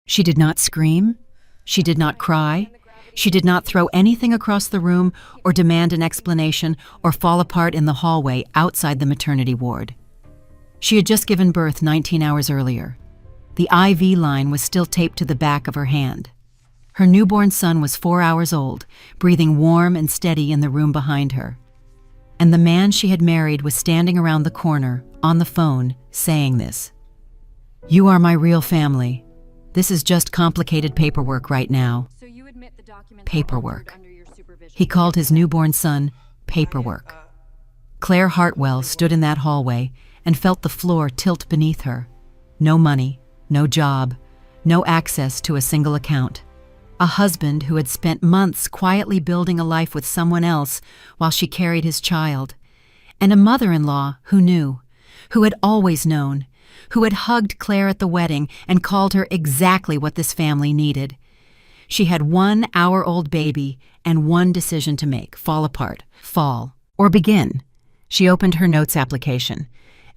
She did not scream. She did not cry. She did not throw anything across the room or demand an explanation or fall apart in the hallway outside the maternity ward. She had just given birth 19 hours earlier. The IV line was still taped to the back of her hand. Her newborn son was 4 hours old, breathing warm and steady in the room behind her. And the man she had married was standing around the corner, on the phone, saying this. "You are my real family. This is just complicated paperwork right now." So you admit the documents Paperwork. under your supervision. He called his newborn son paperwork. Claire Hartwell stood in that hallway and felt the floor tilt beneath her. No money, no job, no access to a single account. A husband who had spent months quietly building a life with someone else while she carried his child. And a mother-in-law who knew, who had always known, who had hugged Claire at the wedding and called her exactly what this family needed. She had 1 hour-old baby and one decision to make: fall apart, fall, or begin. She opened her notes application.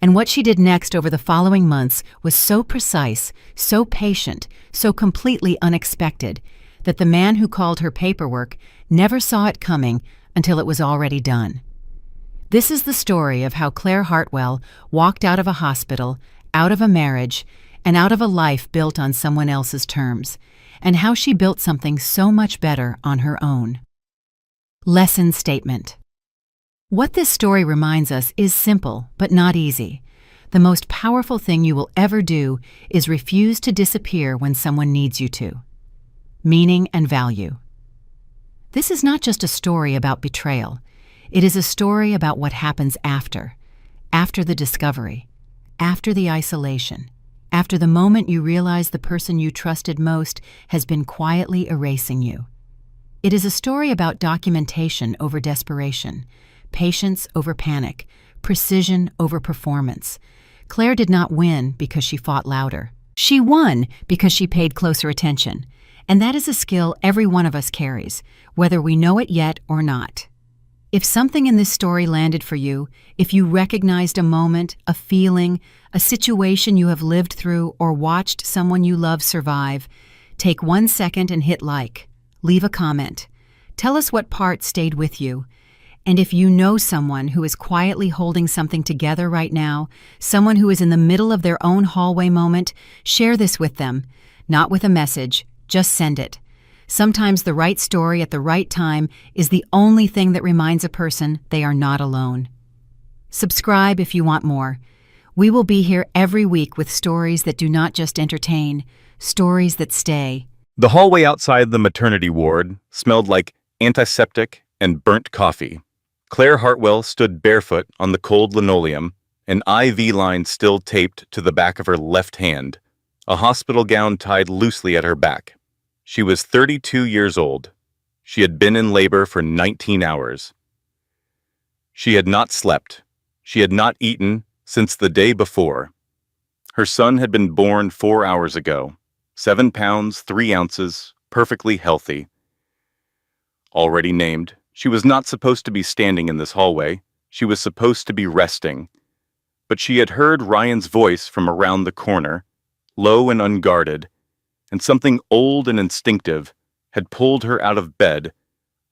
And what she did next over the following months was so precise, so patient, so completely unexpected, that the man who called her paperwork never saw it coming until it was already done. This is the story of how Claire Hartwell walked out of a hospital, out of a marriage, and out of a life built on someone else's terms, and how she built something so much better on her own. Lesson statement. What this story reminds us is simple, but not easy. The most powerful thing you will ever do is refuse to disappear when someone needs you to. Meaning and value. This is not just a story about betrayal. It is a story about what happens after the discovery, after the isolation, after the moment you realize the person you trusted most has been quietly erasing you. It is a story about documentation over desperation, patience over panic, precision over performance. Claire did not win because she fought louder. She won because she paid closer attention. And that is a skill every one of us carries, whether we know it yet or not. If something in this story landed for you, if you recognized a moment, a feeling, a situation you have lived through, or watched someone you love survive, take 1 second and hit like. Leave a comment. Tell us what part stayed with you. And if you know someone who is quietly holding something together right now, someone who is in the middle of their own hallway moment, share this with them. Not with a message, just send it. Sometimes the right story at the right time is the only thing that reminds a person they are not alone. Subscribe if you want more. We will be here every week with stories that do not just entertain, stories that stay. The hallway outside the maternity ward smelled like antiseptic and burnt coffee. Claire Hartwell stood barefoot on the cold linoleum, an IV line still taped to the back of her left hand, a hospital gown tied loosely at her back. She was 32 years old. She had been in labor for 19 hours. She had not slept. She had not eaten since the day before. Her son had been born 4 hours ago, 7 pounds, 3 ounces, perfectly healthy. Already named, she was not supposed to be standing in this hallway. She was supposed to be resting. But she had heard Ryan's voice from around the corner, low and unguarded, and something old and instinctive had pulled her out of bed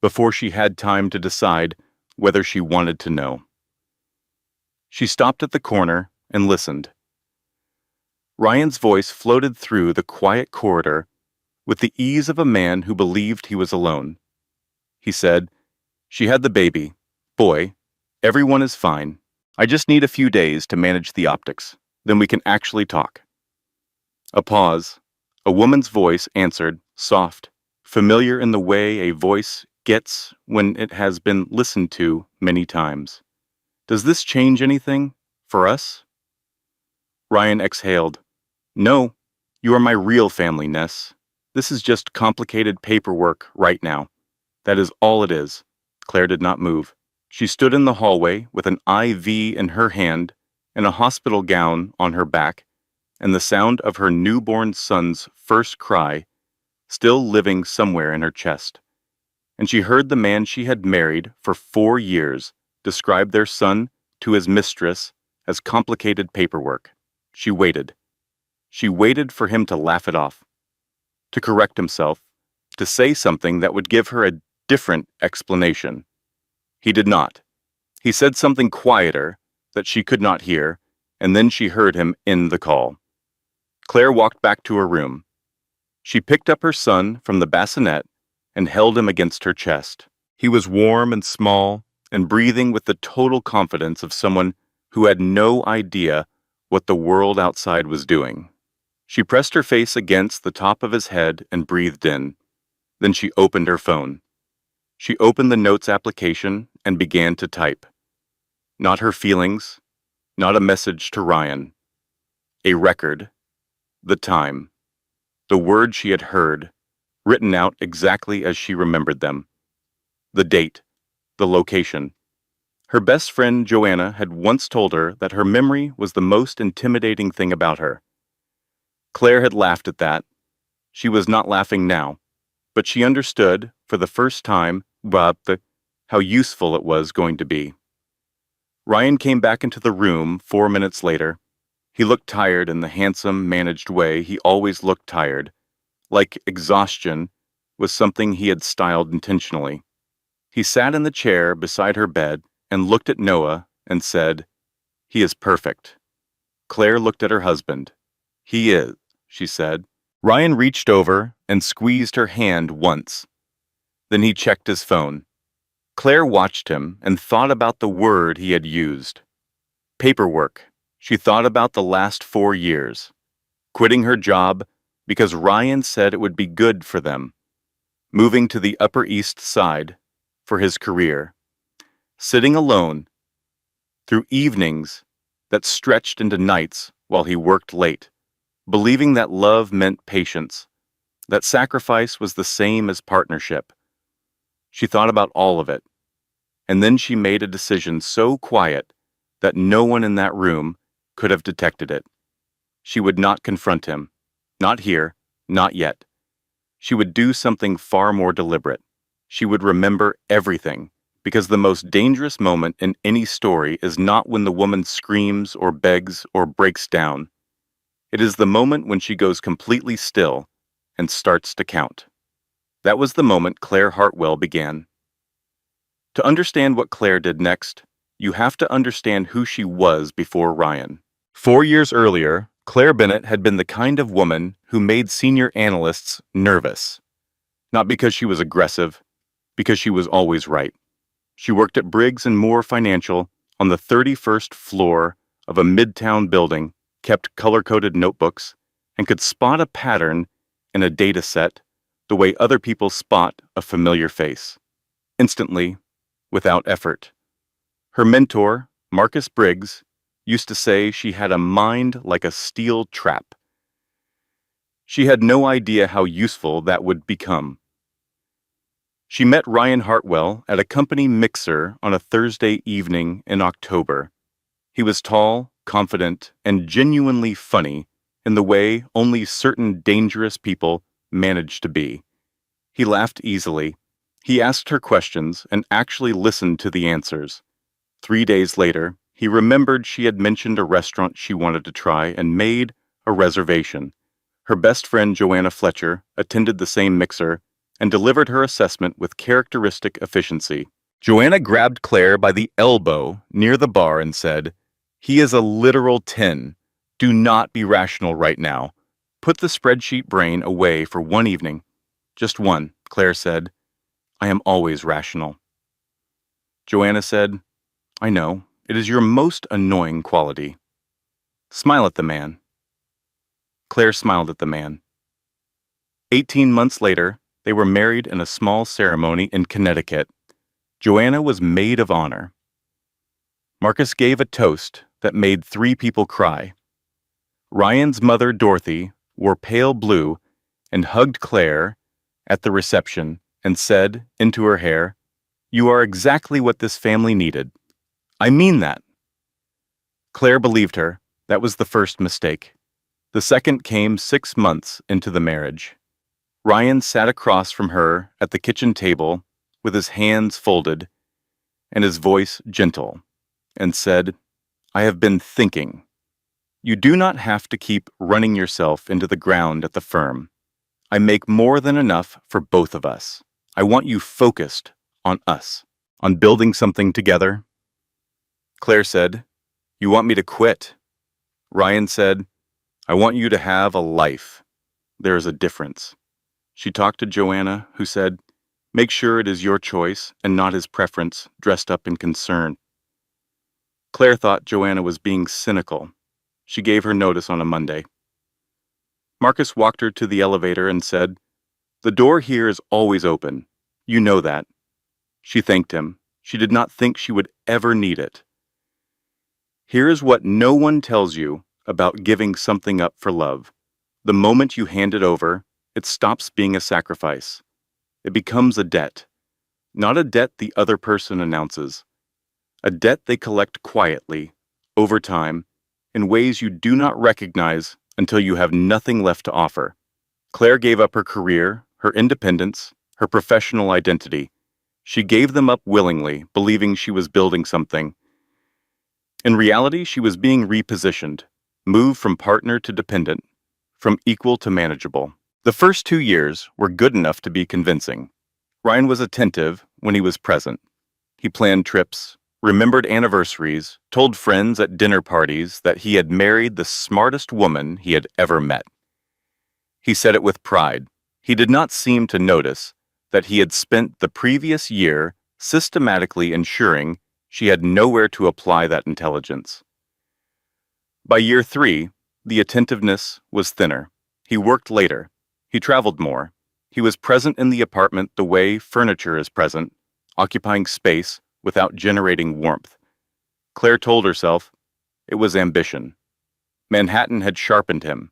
before she had time to decide whether she wanted to know. She stopped at the corner and listened. Ryan's voice floated through the quiet corridor with the ease of a man who believed he was alone. He said, "She had the baby. Boy, everyone is fine. I just need a few days to manage the optics. Then we can actually talk." A pause. A woman's voice answered, soft, familiar in the way a voice gets when it has been listened to many times. "Does this change anything for us?" Ryan exhaled. "No, you are my real family, Ness. This is just complicated paperwork right now. That is all it is." Claire did not move. She stood in the hallway with an IV in her hand and a hospital gown on her back, and the sound of her newborn son's first cry still living somewhere in her chest. And she heard the man she had married for 4 years describe their son to his mistress as complicated paperwork. She waited. She waited for him to laugh it off. to correct himself, to say something that would give her a different explanation. He did not. He said something quieter that she could not hear, and then she heard him end the call. Claire walked back to her room. She picked up her son from the bassinet and held him against her chest. He was warm and small and breathing with the total confidence of someone who had no idea what the world outside was doing. She pressed her face against the top of his head and breathed in. Then she opened her phone. She opened the notes application and began to type. Not her feelings, not a message to Ryan. A record. The time. The words she had heard, written out exactly as she remembered them. The date. The location. Her best friend Joanna had once told her that her memory was the most intimidating thing about her. Claire had laughed at that. She was not laughing now, but she understood, for the first time, how useful it was going to be. Ryan came back into the room 4 minutes later. He looked tired in the handsome, managed way he always looked tired, like exhaustion was something he had styled intentionally. He sat in the chair beside her bed and looked at Noah and said, "He is perfect." Claire looked at her husband. "He is," she said. Ryan reached over and squeezed her hand once. Then he checked his phone. Claire watched him and thought about the word he had used. Paperwork. She thought about the last 4 years. Quitting her job because Ryan said it would be good for them. Moving to the Upper East Side for his career. Sitting alone through evenings that stretched into nights while he worked late, believing that love meant patience, that sacrifice was the same as partnership. She thought about all of it, and then she made a decision so quiet that no one in that room could have detected it. She would not confront him. Not here, not yet. She would do something far more deliberate. She would remember everything, because the most dangerous moment in any story is not when the woman screams or begs or breaks down. It is the moment when she goes completely still and starts to count. That was the moment Claire Hartwell began. To understand what Claire did next, you have to understand who she was before Ryan. 4 years earlier, Claire Bennett had been the kind of woman who made senior analysts nervous. Not because she was aggressive, because she was always right. She worked at Briggs & Moore Financial on the 31st floor of a midtown building, kept color-coded notebooks, and could spot a pattern in a data set the way other people spot a familiar face. Instantly, without effort. Her mentor, Marcus Briggs, used to say she had a mind like a steel trap. She had no idea how useful that would become. She met Ryan Hartwell at a company mixer on a Thursday evening in October. He was tall, confident, and genuinely funny in the way only certain dangerous people manage to be. He laughed easily. He asked her questions and actually listened to the answers. 3 days later, he remembered she had mentioned a restaurant she wanted to try and made a reservation. Her best friend Joanna Fletcher attended the same mixer and delivered her assessment with characteristic efficiency. Joanna grabbed Claire by the elbow near the bar and said, "He is a literal 10. Do not be rational right now. Put the spreadsheet brain away for one evening." "Just one," Claire said. "I am always rational." Joanna said, "I know. It is your most annoying quality. Smile at the man." Claire smiled at the man. 18 months later, they were married in a small ceremony in Connecticut. Joanna was maid of honor. Marcus gave a toast that made 3 people cry. Ryan's mother, Dorothy, wore pale blue and hugged Claire at the reception and said into her hair, "You are exactly what this family needed. I mean that." Claire believed her. That was the first mistake. The second came 6 months into the marriage. Ryan sat across from her at the kitchen table with his hands folded and his voice gentle, and said, "I have been thinking. You do not have to keep running yourself into the ground at the firm. I make more than enough for both of us. I want you focused on us, on building something together." Claire said, "You want me to quit?" Ryan said, "I want you to have a life. There is a difference." She talked to Joanna, who said, "Make sure it is your choice and not his preference, dressed up in concern." Claire thought Joanna was being cynical. She gave her notice on a Monday. Marcus walked her to the elevator and said, "The door here is always open. You know that." She thanked him. She did not think she would ever need it. Here is what no one tells you about giving something up for love. The moment you hand it over, it stops being a sacrifice. It becomes a debt. Not a debt the other person announces. A debt they collect quietly, over time, in ways you do not recognize until you have nothing left to offer. Claire gave up her career, her independence, her professional identity. She gave them up willingly, believing she was building something. In reality, she was being repositioned, moved from partner to dependent, from equal to manageable. The first 2 years were good enough to be convincing. Ryan was attentive when he was present. He planned trips, remembered anniversaries, told friends at dinner parties that he had married the smartest woman he had ever met. He said it with pride. He did not seem to notice that he had spent the previous year systematically ensuring she had nowhere to apply that intelligence. By year 3, the attentiveness was thinner. He worked later. He traveled more. He was present in the apartment the way furniture is present, occupying space without generating warmth. Claire told herself it was ambition. Manhattan had sharpened him.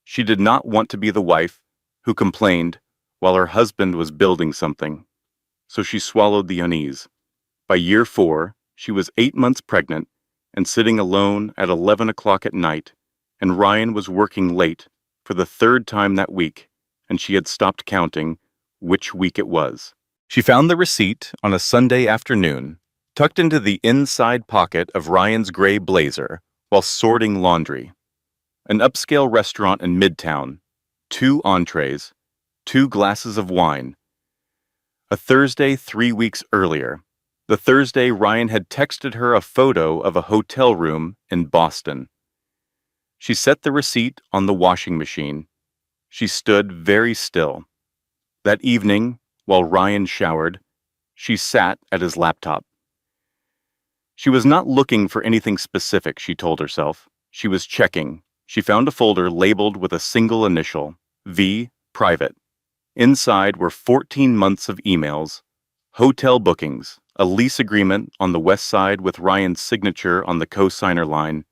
She did not want to be the wife who complained while her husband was building something. So she swallowed the unease. By year 4, she was 8 months pregnant and sitting alone at 11 o'clock at night, and Ryan was working late for the 3rd time that week, and she had stopped counting which week it was. She found the receipt on a Sunday afternoon, tucked into the inside pocket of Ryan's gray blazer while sorting laundry. An upscale restaurant in Midtown, 2 entrees, 2 glasses of wine. A Thursday 3 weeks earlier, the Thursday Ryan had texted her a photo of a hotel room in Boston. She set the receipt on the washing machine. She stood very still. That evening, while Ryan showered, she sat at his laptop. She was not looking for anything specific, she told herself. She was checking. She found a folder labeled with a single initial, V, private. Inside were 14 months of emails, hotel bookings, a lease agreement on the west side with Ryan's signature on the co-signer line,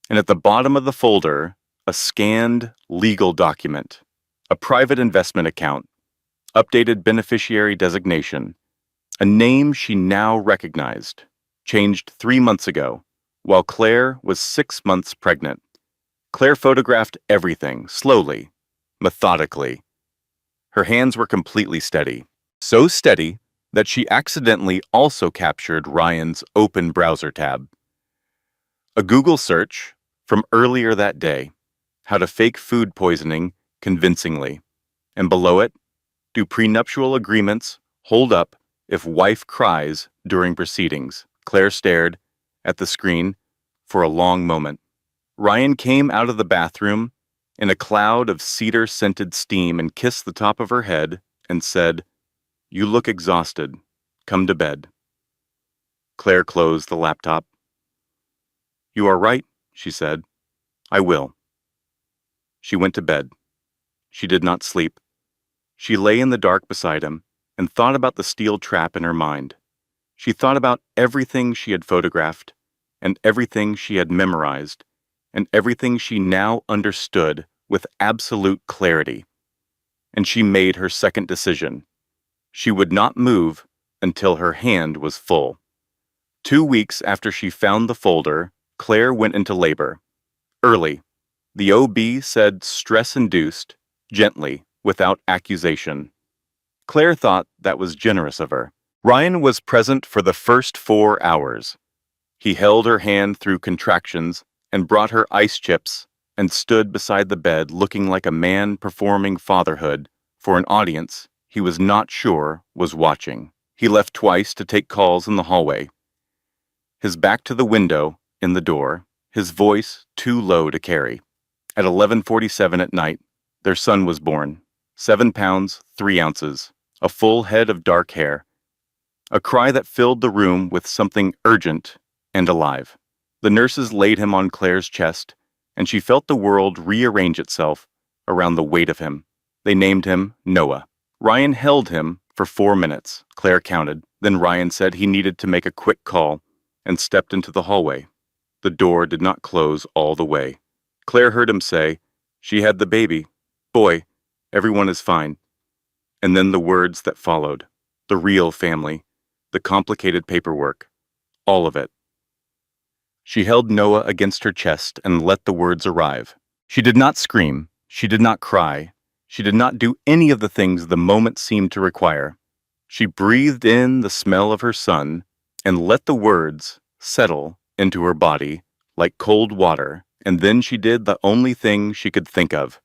and at the bottom of the folder, a scanned legal document, a private investment account, updated beneficiary designation, a name she now recognized, changed 3 months ago, while Claire was 6 months pregnant. Claire photographed everything, slowly, methodically. Her hands were completely steady, so steady that she accidentally also captured Ryan's open browser tab. A Google search from earlier that day, how to fake food poisoning convincingly, and below it, do prenuptial agreements hold up if wife cries during proceedings? Claire stared at the screen for a long moment. Ryan came out of the bathroom in a cloud of cedar-scented steam and kissed the top of her head and said, "You look exhausted. Come to bed." Claire closed the laptop. "You are right," she said. "I will." She went to bed. She did not sleep. She lay in the dark beside him and thought about the steel trap in her mind. She thought about everything she had photographed and everything she had memorized and everything she now understood with absolute clarity. And she made her second decision. She would not move until her hand was full. 2 weeks after she found the folder, Claire went into labor. Early. The OB said stress-induced, gently, without accusation. Claire thought that was generous of her. Ryan was present for the first 4 hours. He held her hand through contractions and brought her ice chips and stood beside the bed looking like a man performing fatherhood for an audience he was not sure was watching. He left twice to take calls in the hallway, his back to the window in the door, his voice too low to carry. At 11:47 at night, their son was born, 7 pounds, 3 ounces, a full head of dark hair, a cry that filled the room with something urgent and alive. The nurses laid him on Claire's chest, and she felt the world rearrange itself around the weight of him. They named him Noah. Ryan held him for 4 minutes, Claire counted. Then Ryan said he needed to make a quick call and stepped into the hallway. The door did not close all the way. Claire heard him say, "She had the baby. Boy, everyone is fine." And then the words that followed. The real family. The complicated paperwork. All of it. She held Noah against her chest and let the words arrive. She did not scream. She did not cry. She did not do any of the things the moment seemed to require. She breathed in the smell of her son and let the words settle into her body like cold water, and then she did the only thing she could think of.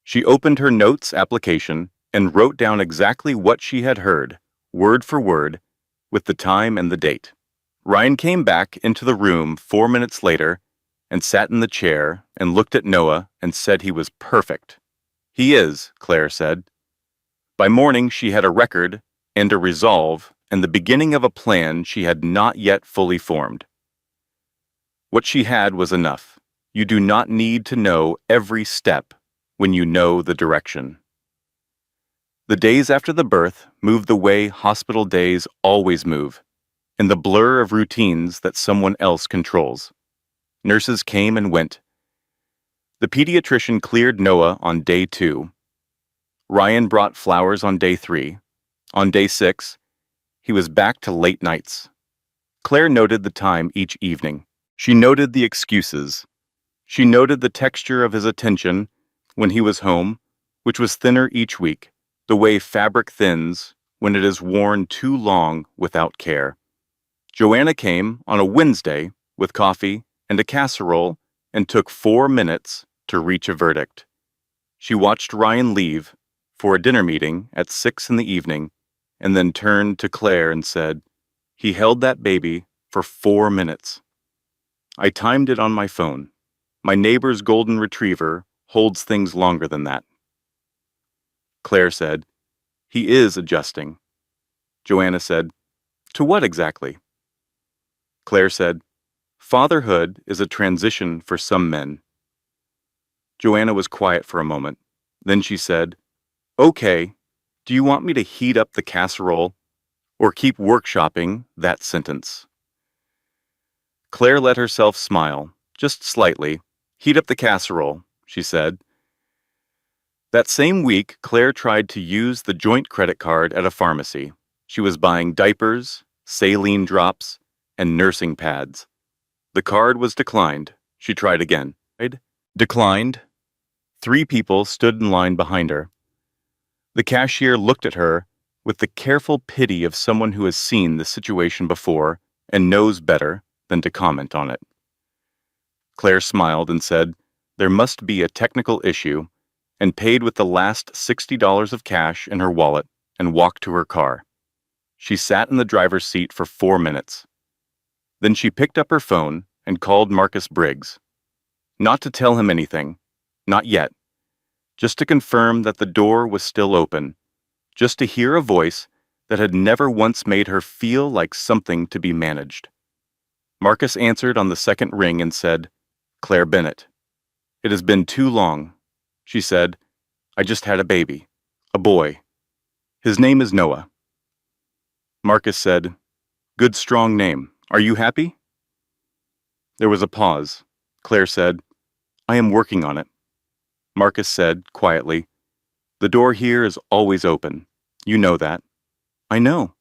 She opened her notes application and wrote down exactly what she had heard, word for word, with the time and the date. Ryan came back into the room 4 minutes later and sat in the chair and looked at Noah and said he was perfect. "He is," Claire said. By morning, she had a record and a resolve and the beginning of a plan she had not yet fully formed. What she had was enough. You do not need to know every step when you know the direction. The days after the birth moved the way hospital days always move, in the blur of routines that someone else controls. Nurses came and went. The pediatrician cleared Noah on day 2. Ryan brought flowers on day 3. On day 6, he was back to late nights. Claire noted the time each evening. She noted the excuses. She noted the texture of his attention when he was home, which was thinner each week, the way fabric thins when it is worn too long without care. Joanna came on a Wednesday with coffee and a casserole and took 4 minutes to reach a verdict. She watched Ryan leave for a dinner meeting at 6 in the evening and then turned to Claire and said, "He held that baby for 4 minutes. I timed it on my phone. My neighbor's golden retriever holds things longer than that." Claire said, "He is adjusting." Joanna said, "To what exactly?" Claire said, "Fatherhood is a transition for some men." Joanna was quiet for a moment. Then she said, "Okay, do you want me to heat up the casserole or keep workshopping that sentence?" Claire let herself smile, just slightly. "Heat up the casserole," she said. That same week, Claire tried to use the joint credit card at a pharmacy. She was buying diapers, saline drops, and nursing pads. The card was declined. She tried again. Declined. 3 people stood in line behind her. The cashier looked at her with the careful pity of someone who has seen the situation before and knows better than to comment on it. Claire smiled and said, "There must be a technical issue," and paid with the last $60 of cash in her wallet and walked to her car. She sat in the driver's seat for 4 minutes. Then she picked up her phone and called Marcus Briggs. Not to tell him anything, not yet, just to confirm that the door was still open, just to hear a voice that had never once made her feel like something to be managed. Marcus answered on the second ring and said, "Claire Bennett. It has been too long." She said, "I just had a baby, a boy. His name is Noah." Marcus said, "Good strong name. Are you happy?" There was a pause. Claire said, "I am working on it." Marcus said, quietly, "The door here is always open. You know that." "I know,"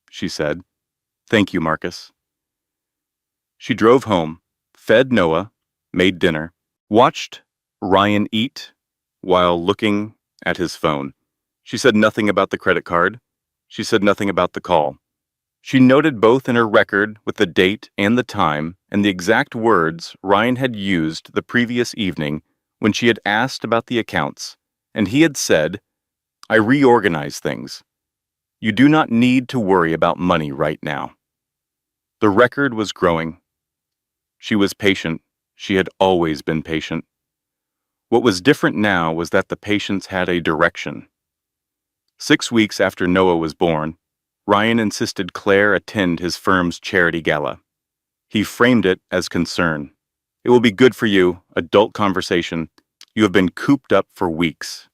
she said. "Thank you, Marcus." She drove home, fed Noah, made dinner, watched Ryan eat while looking at his phone. She said nothing about the credit card. She said nothing about the call. She noted both in her record with the date and the time and the exact words Ryan had used the previous evening when she had asked about the accounts, and he had said, "I reorganize things. You do not need to worry about money right now." The record was growing. She was patient. She had always been patient. What was different now was that the patience had a direction. 6 weeks after Noah was born, Ryan insisted Claire attend his firm's charity gala. He framed it as concern. "It will be good for you, adult conversation. You have been cooped up for weeks."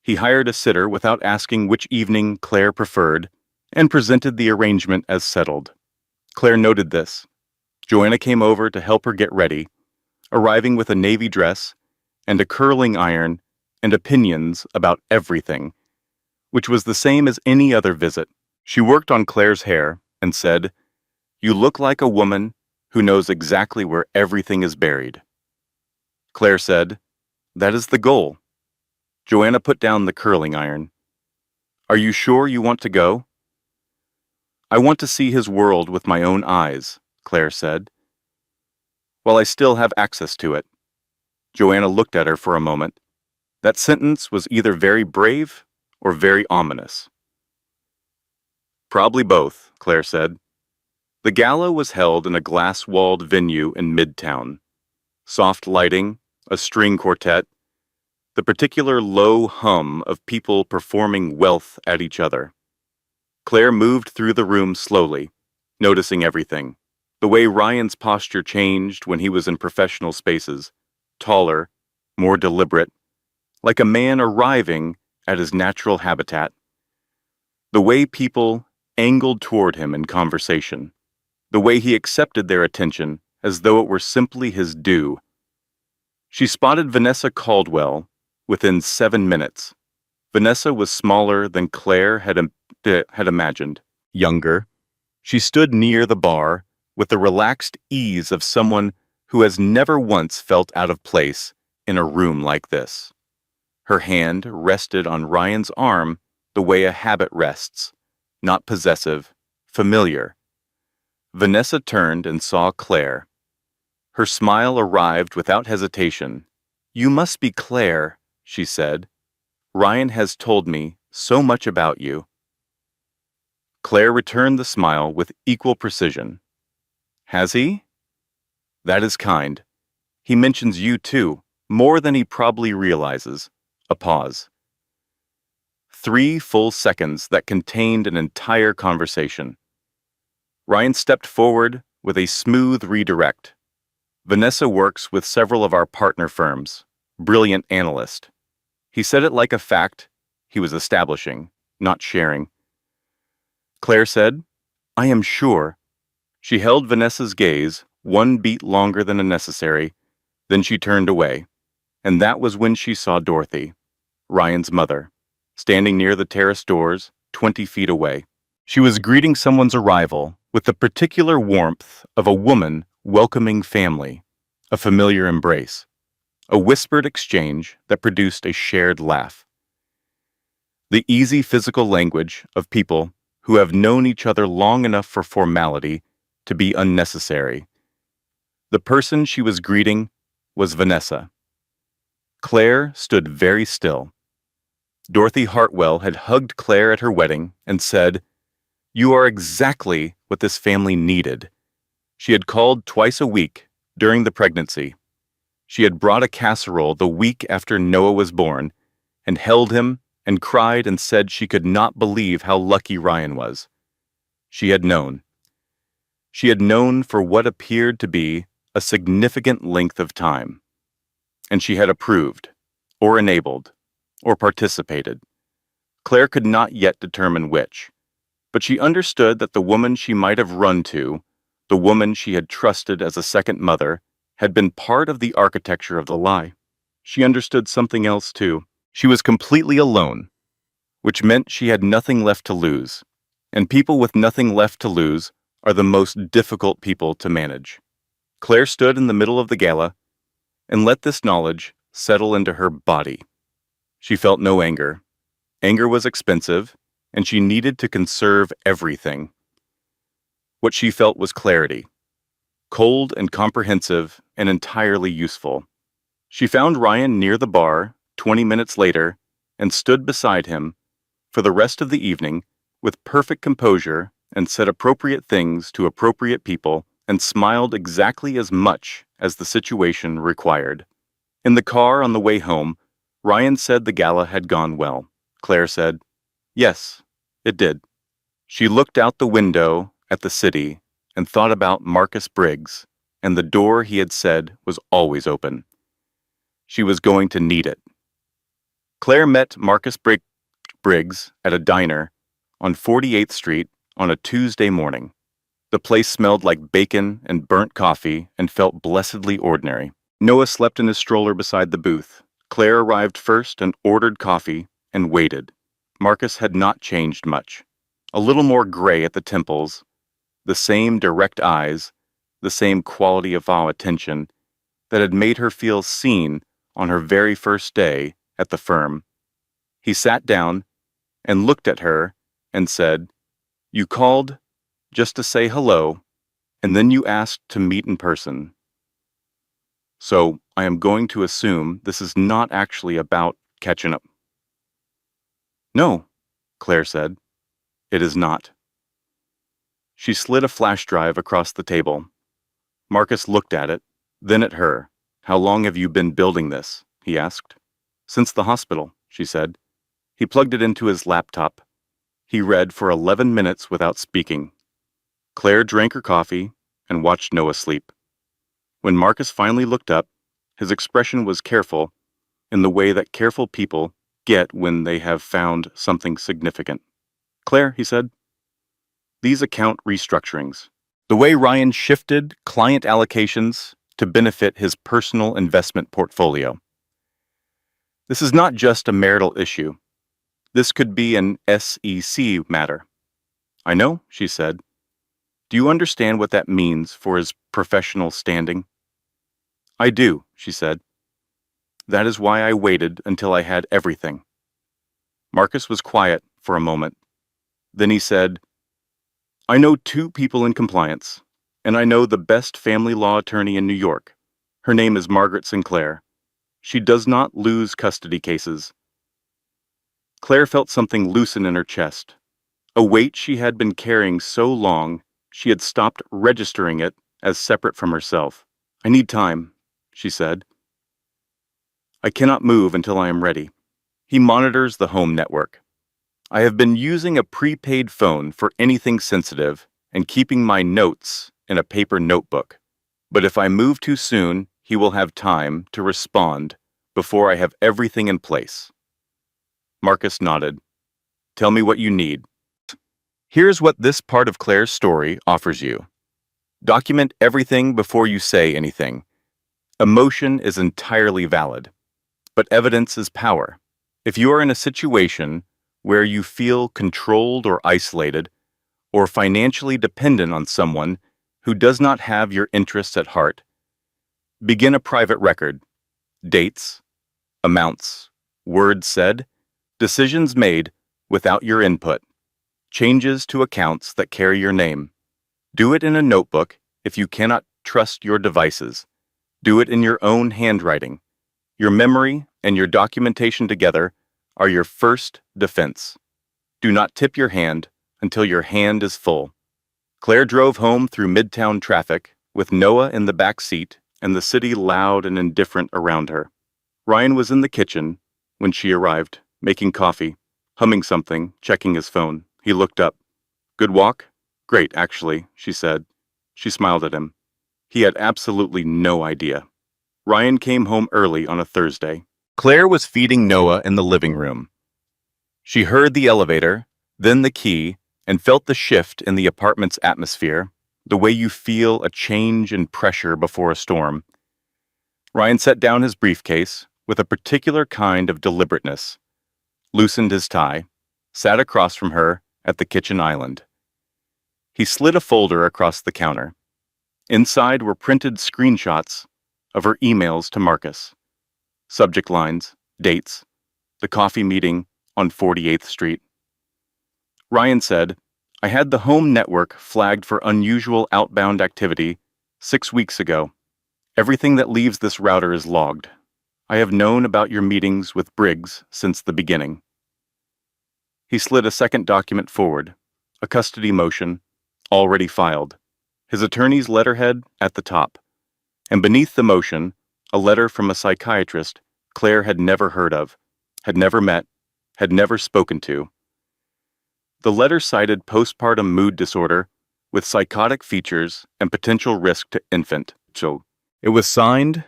He hired a sitter without asking which evening Claire preferred and presented the arrangement as settled. Claire noted this. Joanna came over to help her get ready, arriving with a navy dress and a curling iron and opinions about everything, which was the same as any other visit. She worked on Claire's hair and said, "You look like a woman who knows exactly where everything is buried." Claire said, "That is the goal." Joanna put down the curling iron. "Are you sure you want to go?" "I want to see his world with my own eyes," Claire said. "While I still have access to it." Joanna looked at her for a moment. That sentence was either very brave or very ominous. "Probably both," Claire said. The gala was held in a glass-walled venue in Midtown. Soft lighting, a string quartet, the particular low hum of people performing wealth at each other. Claire moved through the room slowly, noticing everything. The way Ryan's posture changed when he was in professional spaces, taller, more deliberate, like a man arriving at his natural habitat. The way people angled toward him in conversation. The way he accepted their attention as though it were simply his due. She spotted Vanessa Caldwell within 7 minutes. Vanessa was smaller than Claire had imagined. Younger. She stood near the bar with the relaxed ease of someone who has never once felt out of place in a room like this. Her hand rested on Ryan's arm the way a habit rests, not possessive, familiar. Vanessa turned and saw Claire. Her smile arrived without hesitation. "You must be Claire," she said. "Ryan has told me so much about you." Claire returned the smile with equal precision. "Has he?" "That is kind. He mentions you too, more than he probably realizes." A pause. 3 full seconds that contained an entire conversation. Ryan stepped forward with a smooth redirect. "Vanessa works with several of our partner firms. Brilliant analyst." He said it like a fact he was establishing, not sharing. Claire said, "I am sure." She held Vanessa's gaze 1 beat longer than necessary, then she turned away, and that was when she saw Dorothy, Ryan's mother, standing near the terrace doors, 20 feet away. She was greeting someone's arrival with the particular warmth of a woman welcoming family, a familiar embrace, a whispered exchange that produced a shared laugh. The easy physical language of people who have known each other long enough for formality to be unnecessary. The person she was greeting was Vanessa. Claire stood very still. Dorothy Hartwell had hugged Claire at her wedding and said, "You are exactly what this family needed." She had called twice a week during the pregnancy. She had brought a casserole the week after Noah was born and held him and cried and said she could not believe how lucky Ryan was. She had known. She had known for what appeared to be a significant length of time. And she had approved, or enabled, or participated. Claire could not yet determine which, but she understood that the woman she might have run to, the woman she had trusted as a second mother, had been part of the architecture of the lie. She understood something else too. She was completely alone, which meant she had nothing left to lose, and people with nothing left to lose are the most difficult people to manage. Claire stood in the middle of the gala and let this knowledge settle into her body. She felt no anger. Anger was expensive, and she needed to conserve everything. What she felt was clarity, cold and comprehensive and entirely useful. She found Ryan near the bar 20 minutes later and stood beside him for the rest of the evening with perfect composure and said appropriate things to appropriate people and smiled exactly as much as the situation required. In the car on the way home, Ryan said the gala had gone well. Claire said, "Yes, it did." She looked out the window at the city and thought about Marcus Briggs and the door he had said was always open. She was going to need it. Claire met Briggs at a diner on 48th Street on a Tuesday morning. The place smelled like bacon and burnt coffee and felt blessedly ordinary. Noah slept in his stroller beside the booth. Claire arrived first and ordered coffee and waited. Marcus had not changed much. A little more gray at the temples, the same direct eyes, the same quality of attention that had made her feel seen on her very first day at the firm. He sat down and looked at her and said, "You called just to say hello, and then you asked to meet in person. So I am going to assume this is not actually about catching up." "No," Claire said. "It is not." She slid a flash drive across the table. Marcus looked at it, then at her. "How long have you been building this?" he asked. "Since the hospital," she said. He plugged it into his laptop. He read for 11 minutes without speaking. Claire drank her coffee and watched Noah sleep. When Marcus finally looked up, his expression was careful, in the way that careful people get when they have found something significant. "Claire," he said, "these account restructurings. The way Ryan shifted client allocations to benefit his personal investment portfolio. This is not just a marital issue. This could be an SEC matter." "I know," she said. "Do you understand what that means for his professional standing?" "I do," she said. "That is why I waited until I had everything." Marcus was quiet for a moment. Then he said, "I know 2 people in compliance, and I know the best family law attorney in New York. Her name is Margaret Sinclair. She does not lose custody cases." Claire felt something loosen in her chest. A weight she had been carrying so long, she had stopped registering it as separate from herself. "I need time," she said. "I cannot move until I am ready." He monitors the home network. "I have been using a prepaid phone for anything sensitive and keeping my notes in a paper notebook. But if I move too soon, he will have time to respond before I have everything in place." Marcus nodded. "Tell me what you need." Here's what this part of Claire's story offers you. Document everything before you say anything. Emotion is entirely valid, but evidence is power. If you are in a situation where you feel controlled or isolated, or financially dependent on someone who does not have your interests at heart, begin a private record. Dates, amounts, words said, decisions made without your input, changes to accounts that carry your name. Do it in a notebook if you cannot trust your devices. Do it in your own handwriting. Your memory and your documentation together are your first defense. Do not tip your hand until your hand is full. Claire drove home through midtown traffic with Noah in the back seat and the city loud and indifferent around her. Ryan was in the kitchen when she arrived, making coffee, humming something, checking his phone. He looked up. "Good walk?" "Great, actually," she said. She smiled at him. He had absolutely no idea. Ryan came home early on a Thursday. Claire was feeding Noah in the living room. She heard the elevator, then the key, and felt the shift in the apartment's atmosphere, the way you feel a change in pressure before a storm. Ryan set down his briefcase with a particular kind of deliberateness, loosened his tie, sat across from her at the kitchen island. He slid a folder across the counter. Inside were printed screenshots of her emails to Marcus. Subject lines, dates, the coffee meeting on 48th Street. Ryan said, I had the home network flagged for unusual outbound activity 6 weeks ago. Everything that leaves this router is logged. I have known about your meetings with Briggs since the beginning. He slid a second document forward, a custody motion, already filed, his attorney's letterhead at the top, and beneath the motion, a letter from a psychiatrist Claire had never heard of, had never met, had never spoken to. The letter cited postpartum mood disorder with psychotic features and potential risk to infant. So it was signed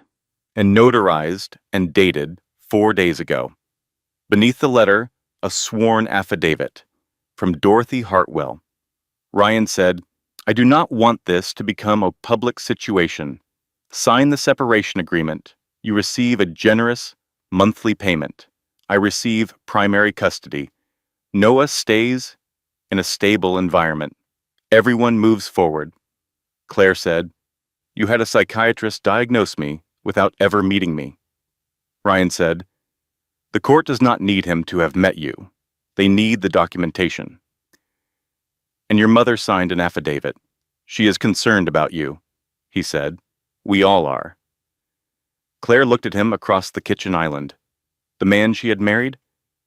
and notarized and dated 4 days ago. Beneath the letter, a sworn affidavit from Dorothy Hartwell. Ryan said, I do not want this to become a public situation. Sign the separation agreement. You receive a generous monthly payment. I receive primary custody. Noah stays in a stable environment. Everyone moves forward. Claire said, You had a psychiatrist diagnose me without ever meeting me. Ryan said, The court does not need him to have met you. They need the documentation. And your mother signed an affidavit. She is concerned about you, he said. We all are. Claire looked at him across the kitchen island. The man she had married,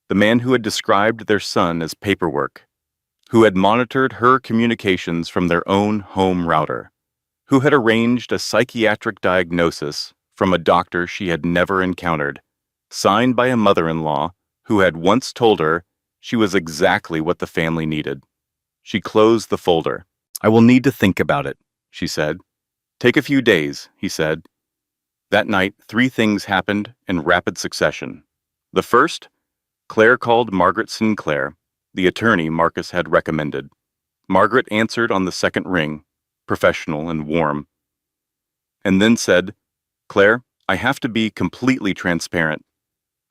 the man who had described their son as paperwork, who had monitored her communications from their own home router, who had arranged a psychiatric diagnosis from a doctor she had never encountered, signed by a mother-in-law who had once told her she was exactly what the family needed. She closed the folder. I will need to think about it, she said. Take a few days, he said. That night, 3 things happened in rapid succession. The first, Claire called Margaret Sinclair, the attorney Marcus had recommended. Margaret answered on the second ring, professional and warm, and then said, Claire, I have to be completely transparent.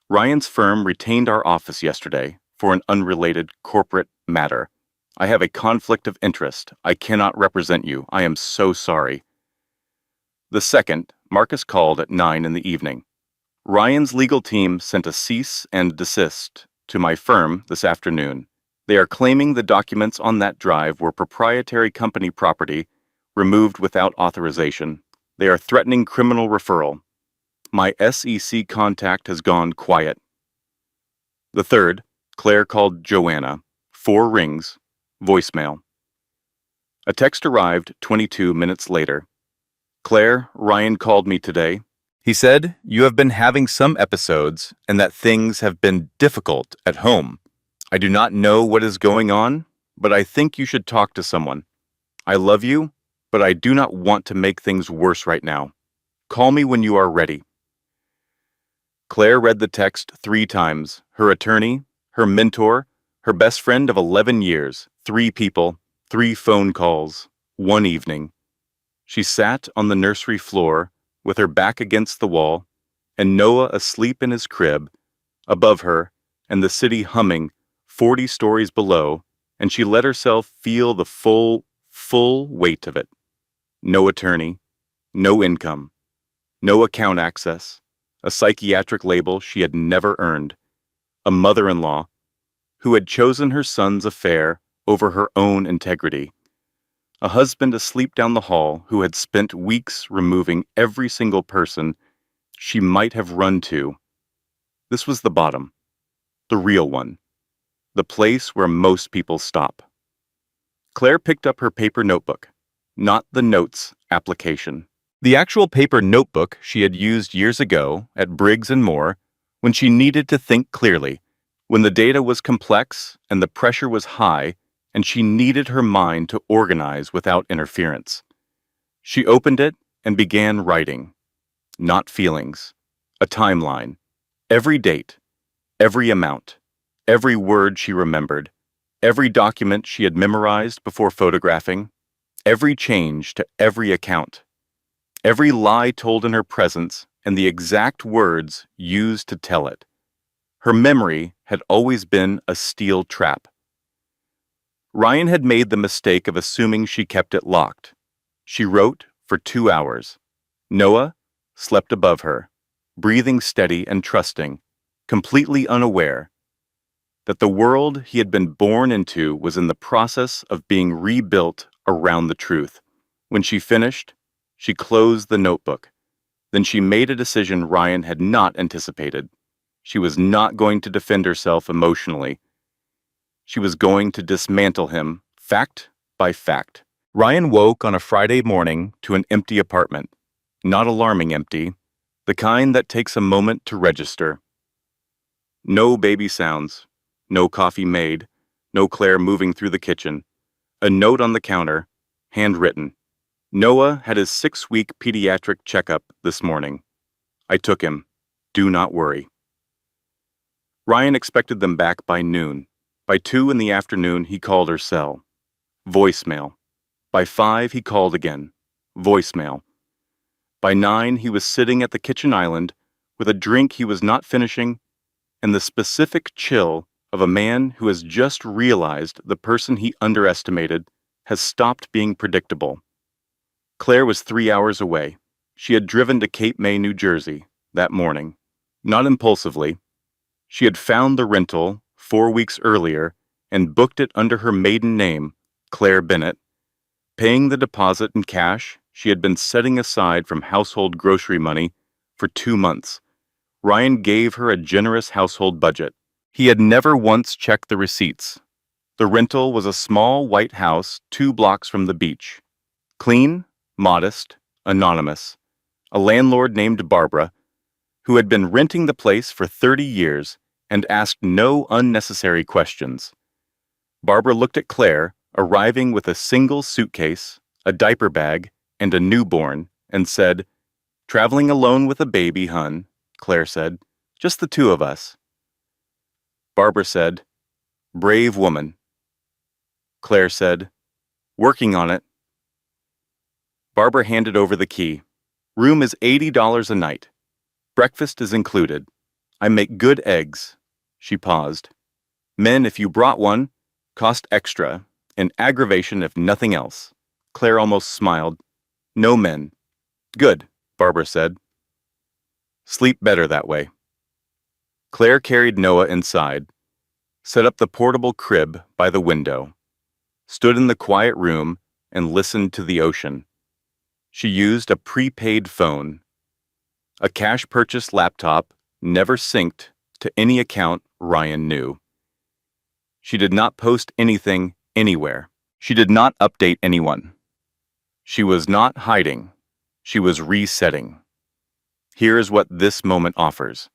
Ryan's firm retained our office yesterday for an unrelated corporate matter. I have a conflict of interest. I cannot represent you. I am so sorry. The second, Marcus called at 9 in the evening. Ryan's legal team sent a cease and desist to my firm this afternoon. They are claiming the documents on that drive were proprietary company property removed without authorization. They are threatening criminal referral. My SEC contact has gone quiet. The third, Claire called Joanna. 4 rings. Voicemail. A text arrived 22 minutes later. Claire, Ryan called me today. He said, You have been having some episodes and that things have been difficult at home. I do not know what is going on, but I think you should talk to someone. I love you, but I do not want to make things worse right now. Call me when you are ready. Claire read the text 3 times. Her attorney, her mentor, her best friend of 11 years, 3 people, 3 phone calls, 1 evening. She sat on the nursery floor with her back against the wall, and Noah asleep in his crib, above her, and the city humming 40 stories below, and she let herself feel the full weight of it. No attorney, no income, no account access, a psychiatric label she had never earned, a mother-in-law who had chosen her son's affair over her own integrity, a husband asleep down the hall who had spent weeks removing every single person she might have run to. This was the bottom, the real one, the place where most people stop. Claire picked up her paper notebook, not the notes application. The actual paper notebook she had used years ago at Briggs and Moore when she needed to think clearly, when the data was complex and the pressure was high and she needed her mind to organize without interference. She opened it and began writing, not feelings, a timeline, every date, every amount, every word she remembered, every document she had memorized before photographing, every change to every account, every lie told in her presence and the exact words used to tell it. Her memory had always been a steel trap. Ryan had made the mistake of assuming she kept it locked. She wrote for 2 hours. Noah slept above her, breathing steady and trusting, completely unaware. that the world he had been born into was in the process of being rebuilt around the truth. When she finished, she closed the notebook. Then she made a decision Ryan had not anticipated. She was not going to defend herself emotionally. She was going to dismantle him, fact by fact. Ryan woke on a Friday morning to an empty apartment. Not alarming empty, the kind that takes a moment to register. No baby sounds, no coffee made, no Claire moving through the kitchen. A note on the counter, handwritten. Noah had his 6-week pediatric checkup this morning. I took him. Do not worry. Ryan expected them back by noon. By 2 in the afternoon, he called her cell. Voicemail. By 5, he called again. Voicemail. By 9, he was sitting at the kitchen island with a drink he was not finishing and the specific chill of a man who has just realized the person he underestimated has stopped being predictable. Claire was 3 hours away. She had driven to Cape May, New Jersey, that morning. Not impulsively. She had found the rental 4 weeks earlier and booked it under her maiden name, Claire Bennett, paying the deposit in cash she had been setting aside from household grocery money for 2 months. Ryan gave her a generous household budget. He had never once checked the receipts. The rental was a small white house 2 blocks from the beach. Clean, modest, anonymous. A landlord named Barbara, who had been renting the place for 30 years and asked no unnecessary questions. Barbara looked at Claire, arriving with a single suitcase, a diaper bag, and a newborn, and said, "Traveling alone with a baby, hun," Claire said. "Just the 2 of us." Barbara said, "Brave woman." Claire said, "Working on it." Barbara handed over the key. "Room is $80 a night. Breakfast is included. I make good eggs." She paused. "Men, if you brought one, cost extra, an aggravation if nothing else." Claire almost smiled. "No men." "Good," Barbara said. "Sleep better that way." Claire carried Noah inside, set up the portable crib by the window, stood in the quiet room, and listened to the ocean. She used a prepaid phone. A cash purchase laptop never synced to any account Ryan knew. She did not post anything anywhere. She did not update anyone. She was not hiding. She was resetting. Here is what this moment offers.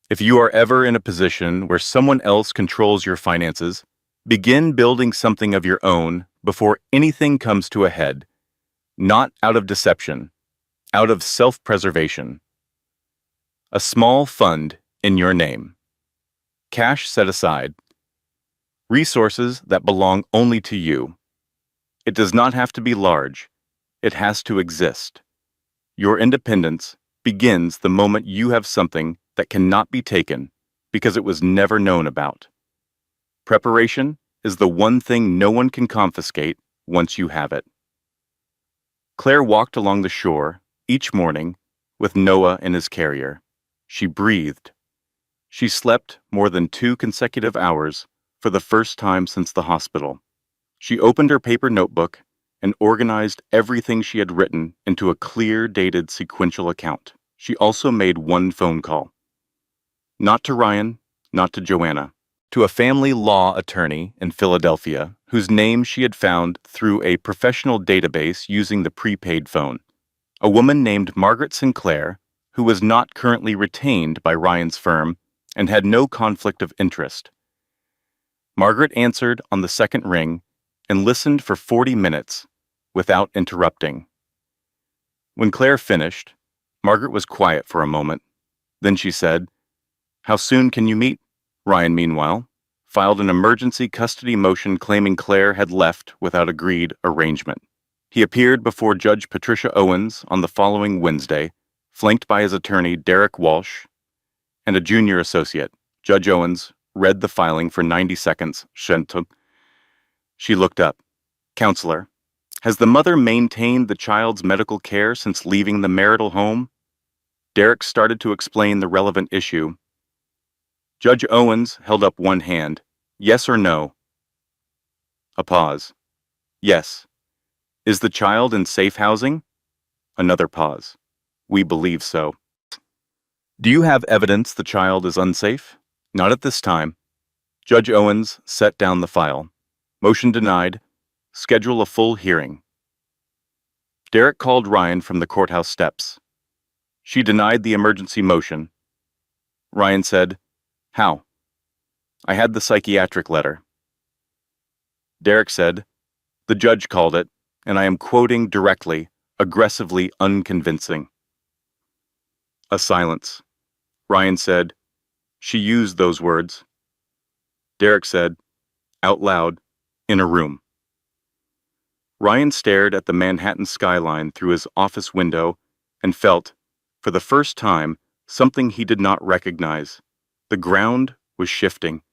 If you are ever in a position where someone else controls your finances, begin building something of your own before anything comes to a head, not out of deception, out of self-preservation. A small fund in your name. Cash set aside. Resources that belong only to you. It does not have to be large. It has to exist. Your independence begins the moment you have something that cannot be taken because it was never known about. Preparation is the one thing no one can confiscate once you have it. Claire walked along the shore each morning with Noah in his carrier. She breathed. She slept more than 2 consecutive hours for the first time since the hospital. She opened her paper notebook and organized everything she had written into a clear, dated, sequential account. She also made one phone call. Not to Ryan, not to Joanna, to a family law attorney in Philadelphia whose name she had found through a professional database using the prepaid phone. A woman named Margaret Sinclair, who was not currently retained by Ryan's firm and had no conflict of interest. Margaret answered on the second ring and listened for 40 minutes without interrupting. When Claire finished, Margaret was quiet for a moment. Then she said, "How soon can you meet?" Ryan, meanwhile, filed an emergency custody motion claiming Claire had left without agreed arrangement. He appeared before Judge Patricia Owens on the following Wednesday, flanked by his attorney Derek Walsh and a junior associate. Judge Owens read the filing for 90 seconds. She looked up. "Counselor, has the mother maintained the child's medical care since leaving the marital home?" Derek started to explain the relevant issue. Judge Owens held up one hand. Yes or no? A pause. Yes. Is the child in safe housing? Another pause. We believe so. Do you have evidence the child is unsafe? Not at this time. Judge Owens set down the file. Motion denied. Schedule a full hearing. Derek called Ryan from the courthouse steps. She denied the emergency motion. Ryan said, "How?" "I had the psychiatric letter." Derek said, "The judge called it, and I am quoting directly, aggressively unconvincing." A silence. Ryan said, "She used those words." Derek said, out loud, in a room. Ryan stared at the Manhattan skyline through his office window and felt, for the first time, something he did not recognize. The ground was shifting,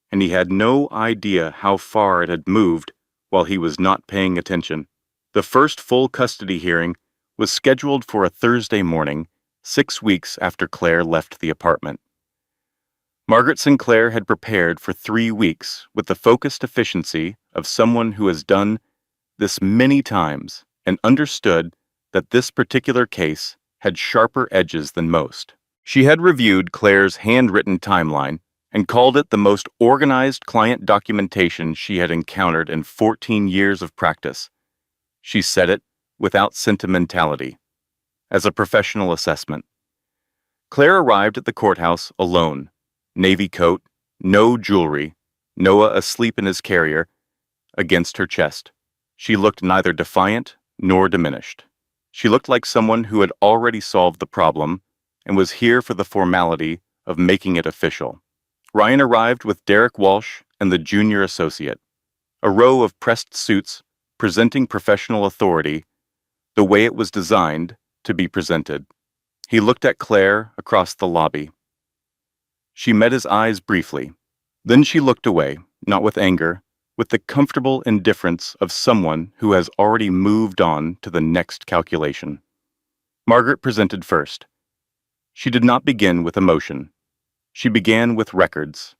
and he had no idea how far it had moved while he was not paying attention. The first full custody hearing was scheduled for a Thursday morning, 6 weeks after Claire left the apartment. Margaret Sinclair had prepared for 3 weeks with the focused efficiency of someone who has done this many times and understood that this particular case had sharper edges than most. She had reviewed Claire's handwritten timeline and called it the most organized client documentation she had encountered in 14 years of practice. She said it without sentimentality, as a professional assessment. Claire arrived at the courthouse alone, navy coat, no jewelry, Noah asleep in his carrier, against her chest. She looked neither defiant nor diminished. She looked like someone who had already solved the problem and was here for the formality of making it official. Ryan arrived with Derek Walsh and the junior associate, a row of pressed suits presenting professional authority the way it was designed to be presented. He looked at Claire across the lobby. She met his eyes briefly. Then she looked away, not with anger, with the comfortable indifference of someone who has already moved on to the next calculation. Margaret presented first. She did not begin with emotion. She began with records.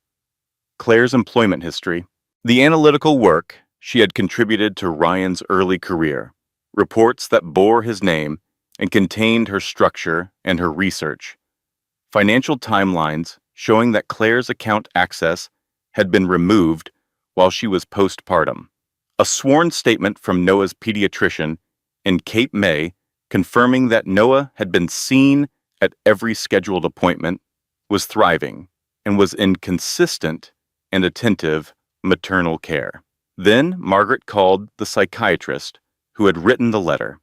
Claire's employment history, the analytical work she had contributed to Ryan's early career, reports that bore his name and contained her structure and her research, financial timelines showing that Claire's account access had been removed while she was postpartum, a sworn statement from Noah's pediatrician in Cape May confirming that Noah had been seen at every scheduled appointment, was thriving, and was in consistent and attentive maternal care. Then Margaret called the psychiatrist who had written the letter.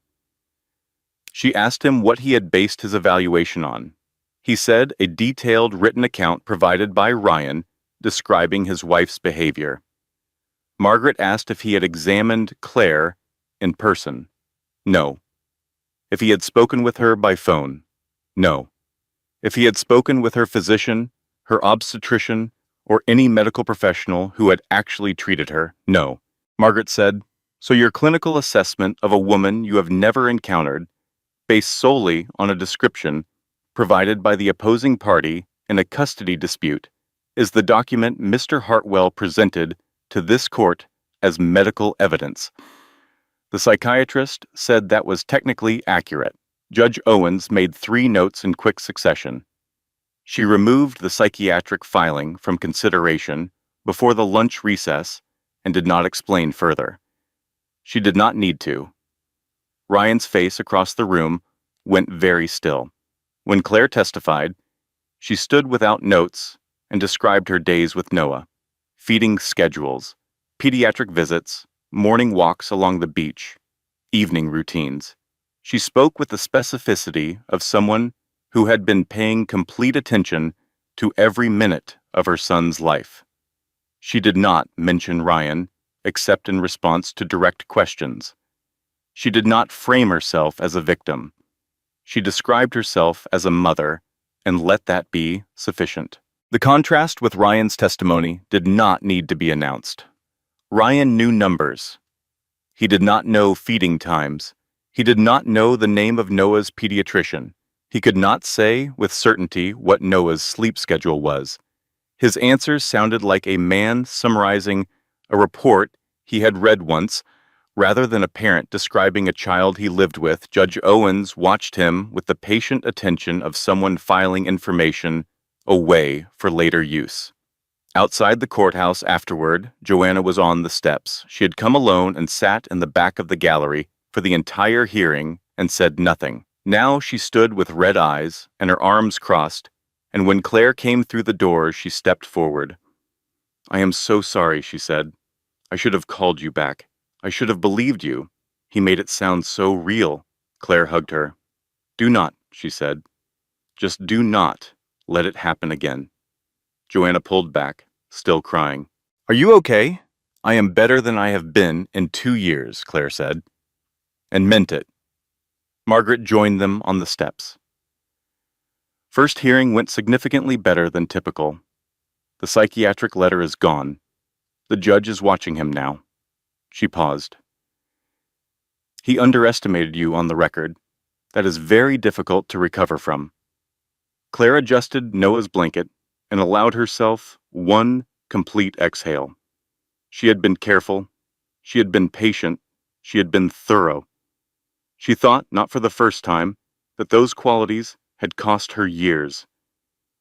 She asked him what he had based his evaluation on. He said a detailed written account provided by Ryan describing his wife's behavior. Margaret asked if he had examined Claire in person. No. If he had spoken with her by phone. No. If he had spoken with her physician, her obstetrician, or any medical professional who had actually treated her. No. Margaret said, "So your clinical assessment of a woman you have never encountered, based solely on a description provided by the opposing party in a custody dispute, is the document Mr. Hartwell presented to this court as medical evidence." The psychiatrist said that was technically accurate. Judge Owens made 3 notes in quick succession. She removed the psychiatric filing from consideration before the lunch recess and did not explain further. She did not need to. Ryan's face across the room went very still. When Claire testified, she stood without notes and described her days with Noah, feeding schedules, pediatric visits, morning walks along the beach, evening routines. She spoke with the specificity of someone who had been paying complete attention to every minute of her son's life. She did not mention Ryan except in response to direct questions. She did not frame herself as a victim. She described herself as a mother, and let that be sufficient. The contrast with Ryan's testimony did not need to be announced. Ryan knew numbers. He did not know feeding times. He did not know the name of Noah's pediatrician. He could not say with certainty what Noah's sleep schedule was. His answers sounded like a man summarizing a report he had read once, rather than a parent describing a child he lived with. Judge Owens watched him with the patient attention of someone filing information away for later use. Outside the courthouse afterward, Joanna was on the steps. She had come alone and sat in the back of the gallery for the entire hearing and said nothing. Now she stood with red eyes and her arms crossed, and when Claire came through the door, she stepped forward. "I am so sorry," she said. "I should have called you back. I should have believed you. He made it sound so real." Claire hugged her. "Do not," she said. "Just do not let it happen again." Joanna pulled back, still crying. "Are you okay?" "I am better than I have been in 2 years," Claire said, and meant it. Margaret joined them on the steps. First hearing went significantly better than typical. The psychiatric letter is gone. The judge is watching him now. She paused. "He underestimated you on the record. That is very difficult to recover from." Claire adjusted Noah's blanket and allowed herself one complete exhale. She had been careful. She had been patient. She had been thorough. She thought, not for the first time, that those qualities had cost her years.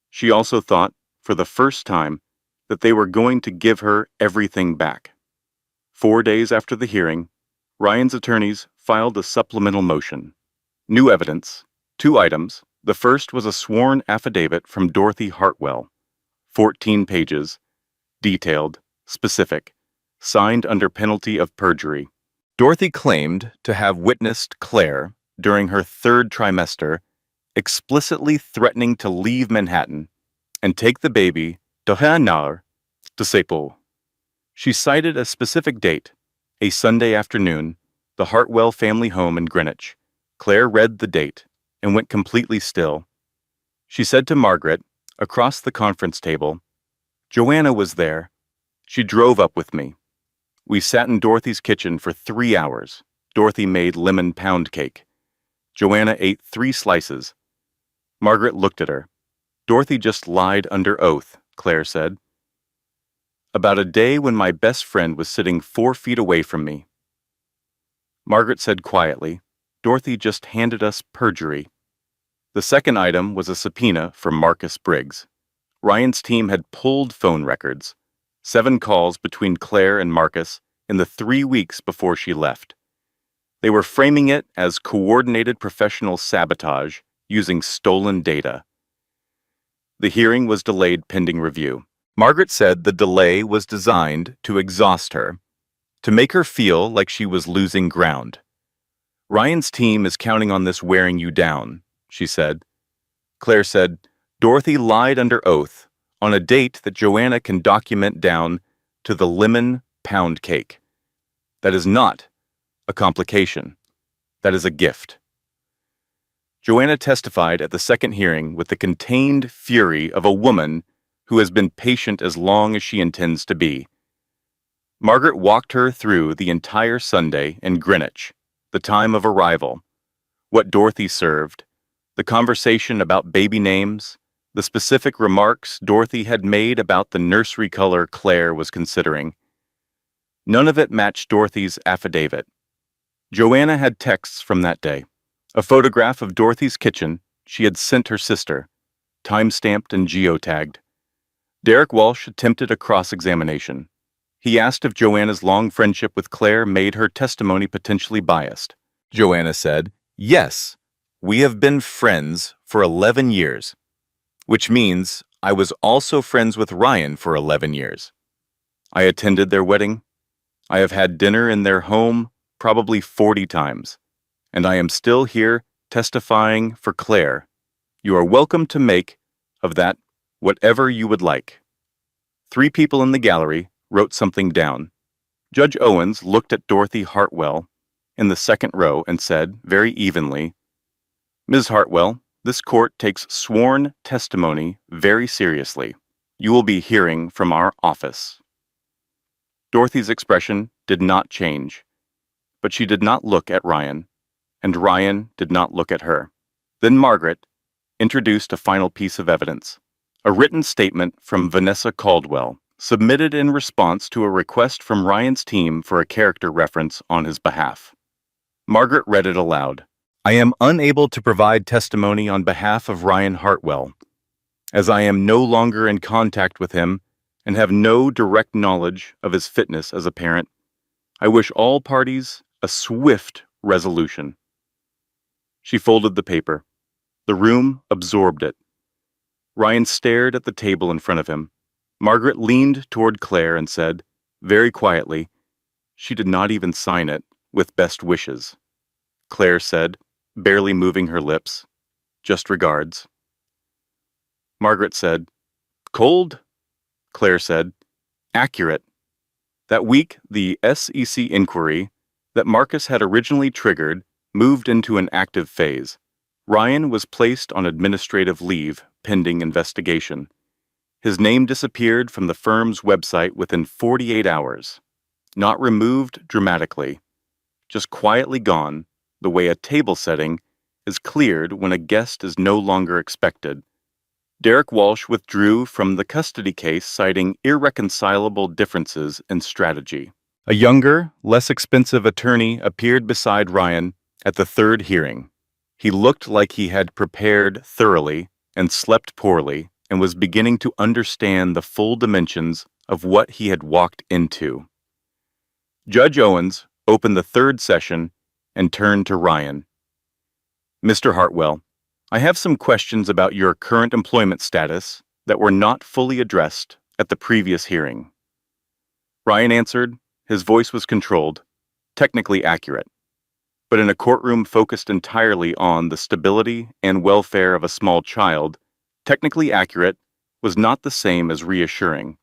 She also thought, for the first time, that they were going to give her everything back. 4 days after the hearing, Ryan's attorneys filed a supplemental motion. New evidence, 2 items. The first was a sworn affidavit from Dorothy Hartwell, 14 pages, detailed, specific, signed under penalty of perjury. Dorothy claimed to have witnessed Claire, during her 3rd trimester, explicitly threatening to leave Manhattan and take the baby to Hanar to Sepo. She cited a specific date, a Sunday afternoon, the Hartwell family home in Greenwich. Claire read the date and went completely still. She said to Margaret, across the conference table, "Joanna was there. She drove up with me. We sat in Dorothy's kitchen for 3 hours. Dorothy made lemon pound cake. Joanna ate 3 slices. Margaret looked at her. Dorothy just lied under oath," Claire said. "About a day when my best friend was sitting 4 feet away from me." Margaret said quietly, "Dorothy just handed us perjury." The second item was a subpoena for Marcus Briggs. Ryan's team had pulled phone records, 7 calls between Claire and Marcus in the 3 weeks before she left. They were framing it as coordinated professional sabotage using stolen data. The hearing was delayed pending review. Margaret said the delay was designed to exhaust her, to make her feel like she was losing ground. "Ryan's team is counting on this wearing you down," she said. Claire said, "Dorothy lied under oath on a date that Joanna can document down to the lemon pound cake. That is not a complication. That is a gift." Joanna testified at the second hearing with the contained fury of a woman who has been patient as long as she intends to be. Margaret walked her through the entire Sunday in Greenwich, the time of arrival, what Dorothy served, the conversation about baby names, the specific remarks Dorothy had made about the nursery color Claire was considering. None of it matched Dorothy's affidavit. Joanna had texts from that day. A photograph of Dorothy's kitchen she had sent her sister, time-stamped and geotagged. Derek Walsh attempted a cross-examination. He asked if Joanna's long friendship with Claire made her testimony potentially biased. Joanna said, "Yes, we have been friends for 11 years, which means I was also friends with Ryan for 11 years. I attended their wedding. I have had dinner in their home probably 40 times. And I am still here testifying for Claire. You are welcome to make of that whatever you would like." 3 people in the gallery wrote something down. Judge Owens looked at Dorothy Hartwell in the second row and said, very evenly, "Ms. Hartwell, this court takes sworn testimony very seriously. You will be hearing from our office." Dorothy's expression did not change, but she did not look at Ryan, and Ryan did not look at her. Then Margaret introduced a final piece of evidence, A written statement from Vanessa Caldwell, submitted in response to a request from Ryan's team for a character reference on his behalf. Margaret read it aloud. I am unable to provide testimony on behalf of Ryan Hartwell, as I am no longer in contact with him and have no direct knowledge of his fitness as a parent. I wish all parties a swift resolution. She folded the paper. The room absorbed it. Ryan stared at the table in front of him. Margaret leaned toward Claire and said, very quietly, she did not even sign it, with best wishes. Claire said, barely moving her lips, just regards. Margaret said, cold? Claire said, accurate. That week, the SEC inquiry that Marcus had originally triggered moved into an active phase. Ryan was placed on administrative leave pending investigation. His name disappeared from the firm's website within 48 hours. Not removed dramatically, just quietly gone, the way a table setting is cleared when a guest is no longer expected. Derek Walsh withdrew from the custody case citing irreconcilable differences in strategy. A younger, less expensive attorney appeared beside Ryan at the third hearing. He looked like he had prepared thoroughly and slept poorly and was beginning to understand the full dimensions of what he had walked into. Judge Owens opened the third session and turned to Ryan. Mr. Hartwell, I have some questions about your current employment status that were not fully addressed at the previous hearing. Ryan answered. His voice was controlled, technically accurate, but in a courtroom focused entirely on the stability and welfare of a small child, technically accurate was not the same as reassuring.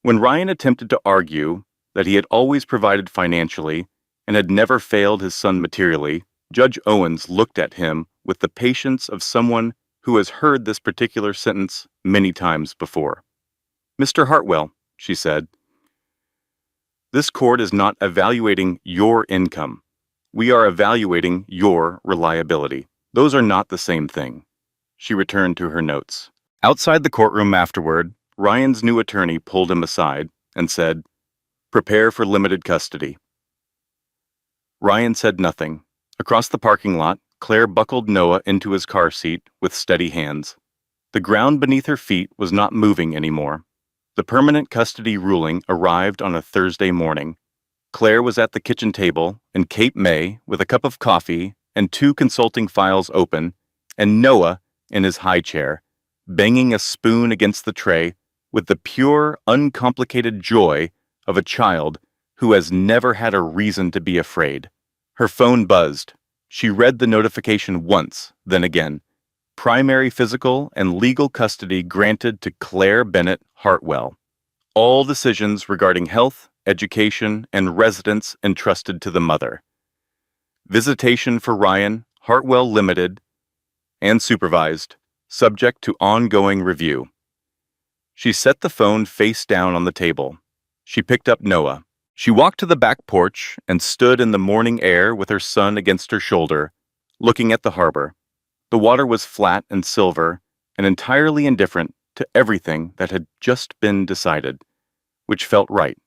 When Ryan attempted to argue that he had always provided financially and had never failed his son materially, Judge Owens looked at him with the patience of someone who has heard this particular sentence many times before. Mr. Hartwell, she said, this court is not evaluating your income. We are evaluating your reliability. Those are not the same thing. She returned to her notes. Outside the courtroom afterward, Ryan's new attorney pulled him aside and said, prepare for limited custody. Ryan said nothing. Across the parking lot, Claire buckled Noah into his car seat with steady hands. The ground beneath her feet was not moving anymore. The permanent custody ruling arrived on a Thursday morning. Claire was at the kitchen table, and Cape May with a cup of coffee and 2 consulting files open, and Noah in his high chair, banging a spoon against the tray with the pure, uncomplicated joy of a child who has never had a reason to be afraid. Her phone buzzed. She read the notification once, then again. Primary physical and legal custody granted to Claire Bennett Hartwell. All decisions regarding health, education, and residence entrusted to the mother. Visitation for Ryan Hartwell Limited and supervised, subject to ongoing review. She set the phone face down on the table. She picked up Noah. She walked to the back porch and stood in the morning air with her son against her shoulder, looking at the harbor. The water was flat and silver and entirely indifferent to everything that had just been decided, which felt right.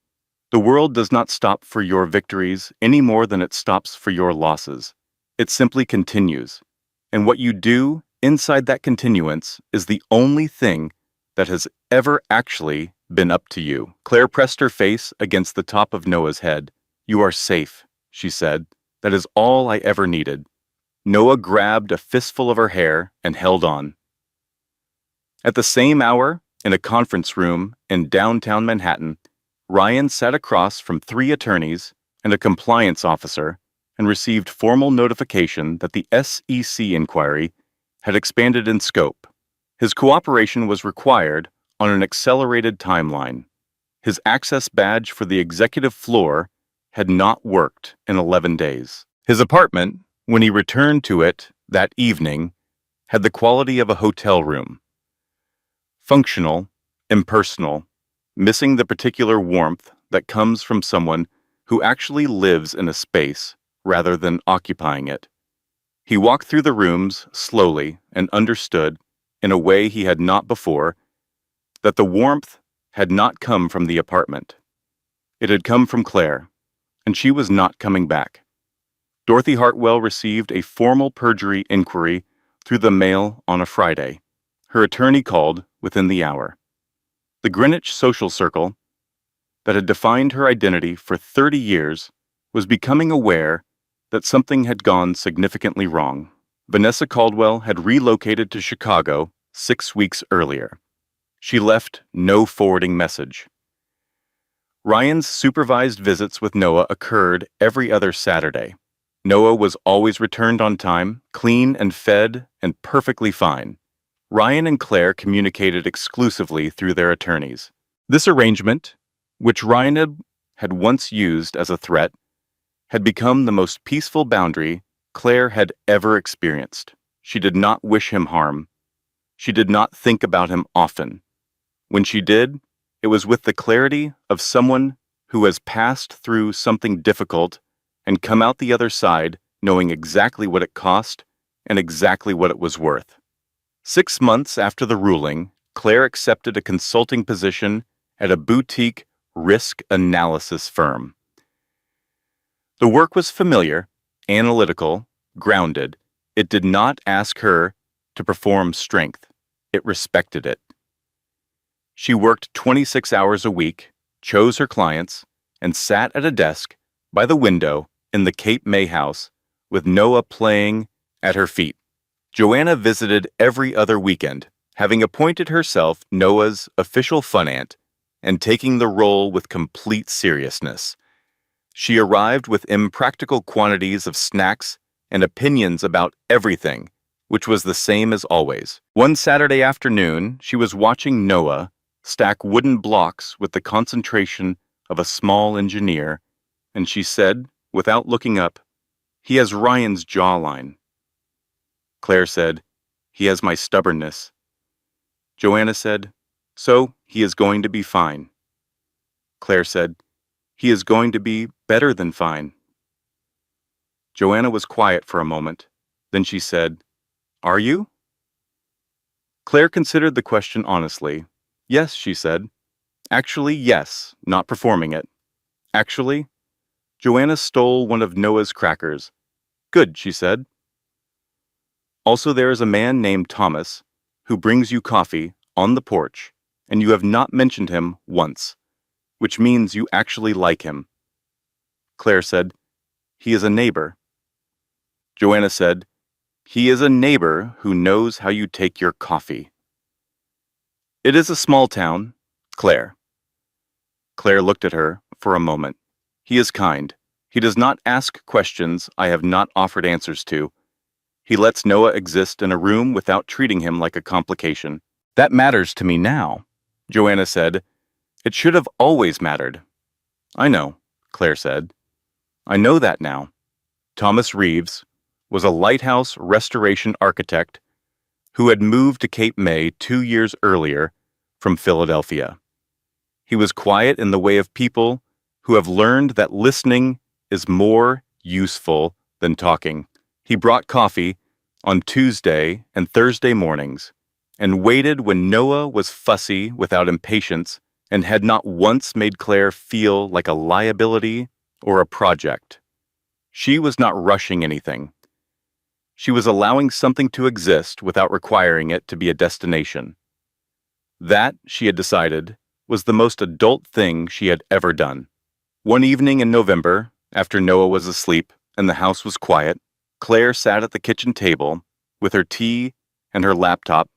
The world does not stop for your victories any more than it stops for your losses. It simply continues. And what you do inside that continuance is the only thing that has ever actually been up to you. Claire pressed her face against the top of Noah's head. You are safe, she said. That is all I ever needed. Noah grabbed a fistful of her hair and held on. At the same hour, in a conference room in downtown Manhattan, Ryan sat across from 3 attorneys and a compliance officer and received formal notification that the SEC inquiry had expanded in scope. His cooperation was required on an accelerated timeline. His access badge for the executive floor had not worked in 11 days. His apartment, when he returned to it that evening, had the quality of a hotel room. Functional, impersonal, missing the particular warmth that comes from someone who actually lives in a space rather than occupying it. He walked through the rooms slowly and understood, in a way he had not before, that the warmth had not come from the apartment. It had come from Claire, and she was not coming back. Dorothy Hartwell received a formal perjury inquiry through the mail on a Friday. Her attorney called within the hour. The Greenwich social circle, that had defined her identity for 30 years, was becoming aware that something had gone significantly wrong. Vanessa Caldwell had relocated to Chicago 6 weeks earlier. She left no forwarding message. Ryan's supervised visits with Noah occurred every other Saturday. Noah was always returned on time, clean and fed, and perfectly fine. Ryan and Claire communicated exclusively through their attorneys. This arrangement, which Ryan had once used as a threat, had become the most peaceful boundary Claire had ever experienced. She did not wish him harm. She did not think about him often. When she did, it was with the clarity of someone who has passed through something difficult and come out the other side knowing exactly what it cost and exactly what it was worth. 6 months after the ruling, Claire accepted a consulting position at a boutique risk analysis firm. The work was familiar, analytical, grounded. It did not ask her to perform strength. It respected it. She worked 26 hours a week, chose her clients, and sat at a desk by the window in the Cape May house with Noah playing at her feet. Joanna visited every other weekend, having appointed herself Noah's official fun aunt and taking the role with complete seriousness. She arrived with impractical quantities of snacks and opinions about everything, which was the same as always. One Saturday afternoon, she was watching Noah stack wooden blocks with the concentration of a small engineer, and she said, without looking up, "He has Ryan's jawline." Claire said, "He has my stubbornness." Joanna said, "So he is going to be fine." Claire said, "He is going to be better than fine." Joanna was quiet for a moment. Then she said, "Are you?" Claire considered the question honestly. "Yes," she said. "Actually, yes, not performing it. Actually." Joanna stole one of Noah's crackers. "Good," she said. "Also, there is a man named Thomas who brings you coffee on the porch, and you have not mentioned him once, which means you actually like him." Claire said, "He is a neighbor." Joanna said, "He is a neighbor who knows how you take your coffee." "It is a small town, Claire." Claire looked at her for a moment. "He is kind. He does not ask questions I have not offered answers to. He lets Noah exist in a room without treating him like a complication." "That matters to me now," Joanna said. "It should have always mattered." "I know," Claire said. "I know that now." Thomas Reeves was a lighthouse restoration architect who had moved to Cape May 2 years earlier from Philadelphia. He was quiet in the way of people who have learned that listening is more useful than talking. He brought coffee on Tuesday and Thursday mornings and waited when Noah was fussy without impatience and had not once made Claire feel like a liability or a project. She was not rushing anything. She was allowing something to exist without requiring it to be a destination. That, she had decided, was the most adult thing she had ever done. One evening in November, after Noah was asleep and the house was quiet, Claire sat at the kitchen table with her tea and her laptop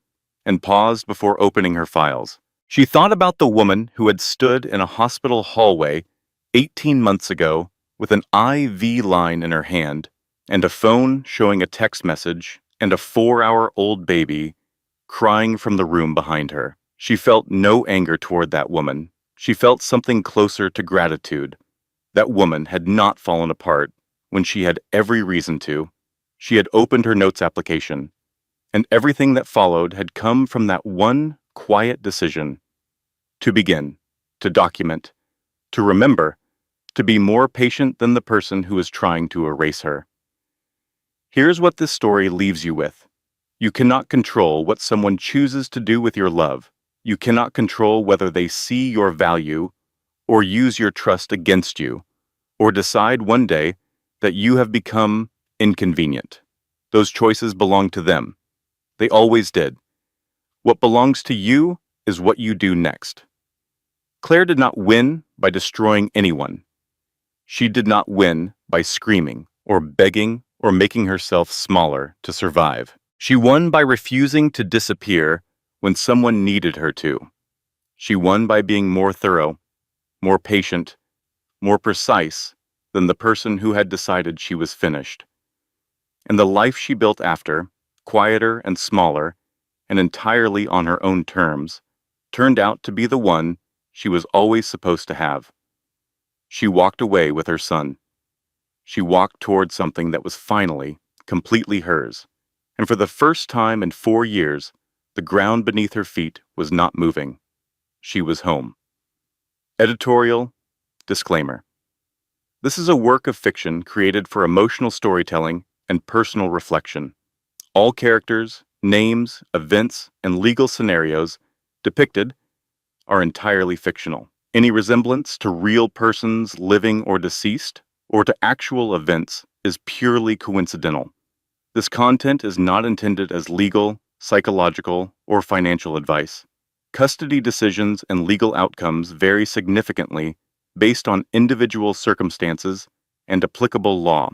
and paused before opening her files. She thought about the woman who had stood in a hospital hallway 18 months ago with an IV line in her hand and a phone showing a text message and a 4-hour-old baby crying from the room behind her. She felt no anger toward that woman. She felt something closer to gratitude. That woman had not fallen apart when she had every reason to. She had opened her notes application, and everything that followed had come from that one quiet decision: to begin, to document, to remember, to be more patient than the person who is trying to erase her. Here's what this story leaves you with. You cannot control what someone chooses to do with your love. You cannot control whether they see your value or use your trust against you, or decide one day that you have become inconvenient. Those choices belong to them. They always did. What belongs to you is what you do next. Claire did not win by destroying anyone. She did not win by screaming or begging or making herself smaller to survive. She won by refusing to disappear when someone needed her to. She won by being more thorough, more patient, more precise than the person who had decided she was finished. And the life she built after, quieter and smaller, and entirely on her own terms, turned out to be the one she was always supposed to have. She walked away with her son. She walked toward something that was finally, completely hers. And for the first time in 4 years, the ground beneath her feet was not moving. She was home. Editorial disclaimer. This is a work of fiction created for emotional storytelling and personal reflection. All characters, names, events, and legal scenarios depicted are entirely fictional. Any resemblance to real persons living or deceased, or to actual events, is purely coincidental. This content is not intended as legal, psychological, or financial advice. Custody decisions and legal outcomes vary significantly based on individual circumstances and applicable law.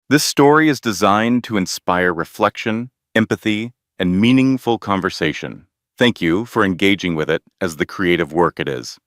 This story is designed to inspire reflection, empathy, and meaningful conversation. Thank you for engaging with it as the creative work it is.